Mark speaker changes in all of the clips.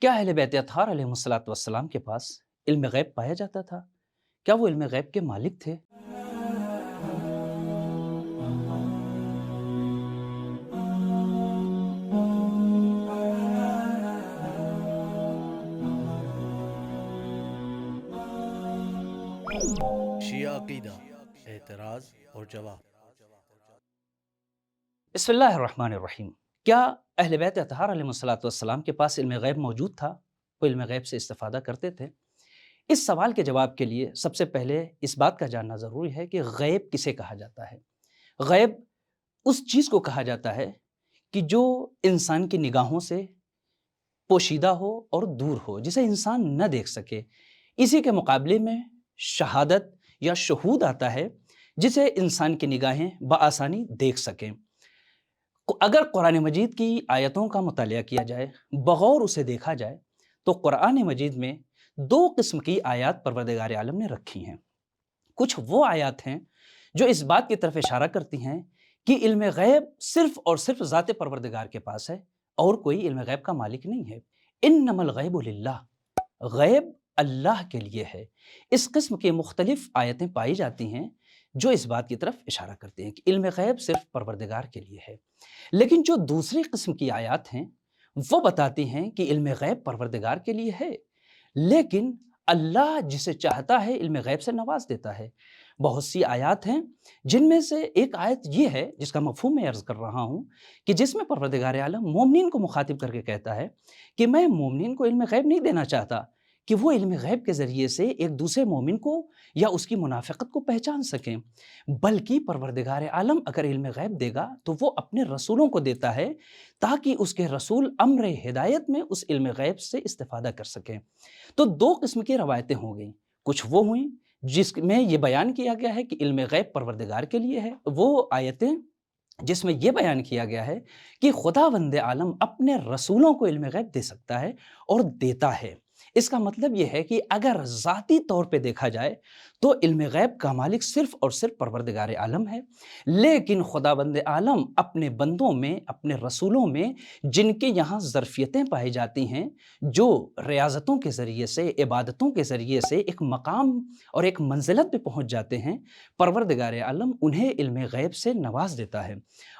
Speaker 1: کیا اہل بیت اطہار علیہ الصلوۃ والسلام کے پاس علم غیب پایا جاتا تھا؟ کیا وہ علم غیب کے مالک تھے؟
Speaker 2: شیعہ عقیدہ، اعتراض اور جواب۔
Speaker 1: بسم اللہ الرحمن الرحیم۔ کیا اہل بیت اطہار علیہ الصلوۃ والسلام کے پاس علم غیب موجود تھا؟ وہ علم غیب سے استفادہ کرتے تھے؟ اس سوال کے جواب کے لیے سب سے پہلے اس بات کا جاننا ضروری ہے کہ غیب کسے کہا جاتا ہے۔ غیب اس چیز کو کہا جاتا ہے کہ جو انسان کی نگاہوں سے پوشیدہ ہو اور دور ہو، جسے انسان نہ دیکھ سکے۔ اسی کے مقابلے میں شہادت یا شہود آتا ہے جسے انسان کی نگاہیں بآسانی دیکھ سکیں۔ اگر قرآن مجید کی آیتوں کا مطالعہ کیا جائے، بغور اسے دیکھا جائے، تو قرآن مجید میں دو قسم کی آیات پروردگار عالم نے رکھی ہیں۔ کچھ وہ آیات ہیں جو اس بات کی طرف اشارہ کرتی ہیں کہ علم غیب صرف اور صرف ذات پروردگار کے پاس ہے اور کوئی علم غیب کا مالک نہیں ہے۔ انما الغیب للہ، غیب اللہ کے لیے ہے۔ اس قسم کی مختلف آیتیں پائی جاتی ہیں جو اس بات کی طرف اشارہ کرتے ہیں کہ علم غیب صرف پروردگار کے لیے ہے۔ لیکن جو دوسری قسم کی آیات ہیں وہ بتاتی ہیں کہ علم غیب پروردگار کے لیے ہے، لیکن اللہ جسے چاہتا ہے علم غیب سے نواز دیتا ہے۔ بہت سی آیات ہیں جن میں سے ایک آیت یہ ہے جس کا مفہوم میں عرض کر رہا ہوں کہ جس میں پروردگار عالم مومنین کو مخاطب کر کے کہتا ہے کہ میں مومنین کو علم غیب نہیں دینا چاہتا کہ وہ علم غیب کے ذریعے سے ایک دوسرے مومن کو یا اس کی منافقت کو پہچان سکیں، بلکہ پروردگار عالم اگر علم غیب دے گا تو وہ اپنے رسولوں کو دیتا ہے تاکہ اس کے رسول امر ہدایت میں اس علم غیب سے استفادہ کر سکیں۔ تو دو قسم کی روایتیں ہو گئیں، کچھ وہ ہوئیں جس میں یہ بیان کیا گیا ہے کہ علم غیب پروردگار کے لیے ہے، وہ آیتیں جس میں یہ بیان کیا گیا ہے کہ خداوند عالم اپنے رسولوں کو علم غیب دے سکتا ہے اور دیتا ہے۔ اس کا مطلب یہ ہے کہ اگر ذاتی طور پہ دیکھا جائے تو علم غیب کا مالک صرف اور صرف پروردگار عالم ہے، لیکن خداوند عالم اپنے بندوں میں، اپنے رسولوں میں جن کے یہاں ظرفیتیں پائی جاتی ہیں، جو ریاضتوں کے ذریعے سے، عبادتوں کے ذریعے سے ایک مقام اور ایک منزلت پہ پہنچ جاتے ہیں، پروردگار عالم انہیں علم غیب سے نواز دیتا ہے۔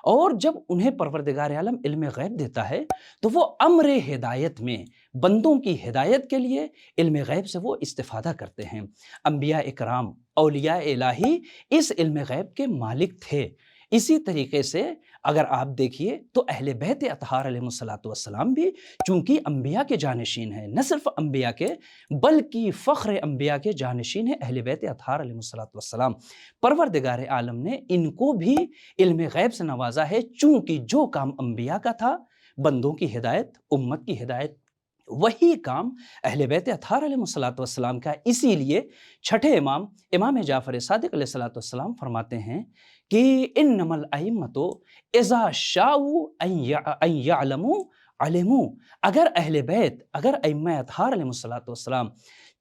Speaker 1: اور جب انہیں پروردگار عالم علم غیب دیتا ہے تو وہ امر ہدایت میں بندوں کی ہدایت کے لیے علم غیب سے وہ استفادہ کرتے ہیں۔ انبیاء اکرام، اولیاء الہی اس علم غیب کے مالک تھے۔ اسی طریقے سے اگر آپ دیکھیے تو اہل بیت اطہار علیہ الصلوۃ والسلام بھی چونکہ انبیاء کے جانشین ہیں، نہ صرف انبیاء کے بلکہ فخر انبیاء کے جانشین ہیں اہل بیت اطہار علیہ الصلوۃ والسلام۔ پروردگار عالم نے ان کو بھی علم غیب سے نوازا ہے، چونکہ جو کام انبیاء کا تھا، بندوں کی ہدایت، امت کی ہدایت، وہی کام اہل بیت اطہار علیہ الصلوۃ والسلام کا۔ اسی لیے چھٹے امام، امام جعفر صادق علیہ الصلوۃ والسلام فرماتے ہیں کہ انما الائمۃ اذا شاءوا ان یعلموا علموا، اگر اہل بیت، اگر ائمہ اطہار علیہ الصلوۃ والسلام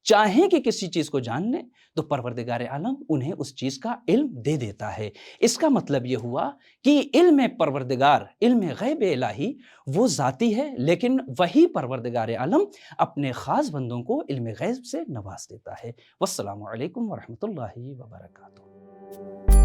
Speaker 1: چاہیں کہ کسی چیز کو جان لیں تو پروردگار عالم انہیں اس چیز کا علم دے دیتا ہے۔ اس کا مطلب یہ ہوا کہ علم پروردگار، علم غیب الہی وہ ذاتی ہے، لیکن وہی پروردگار عالم اپنے خاص بندوں کو علم غیب سے نواز دیتا ہے۔ والسلام علیکم ورحمۃ اللہ وبرکاتہ۔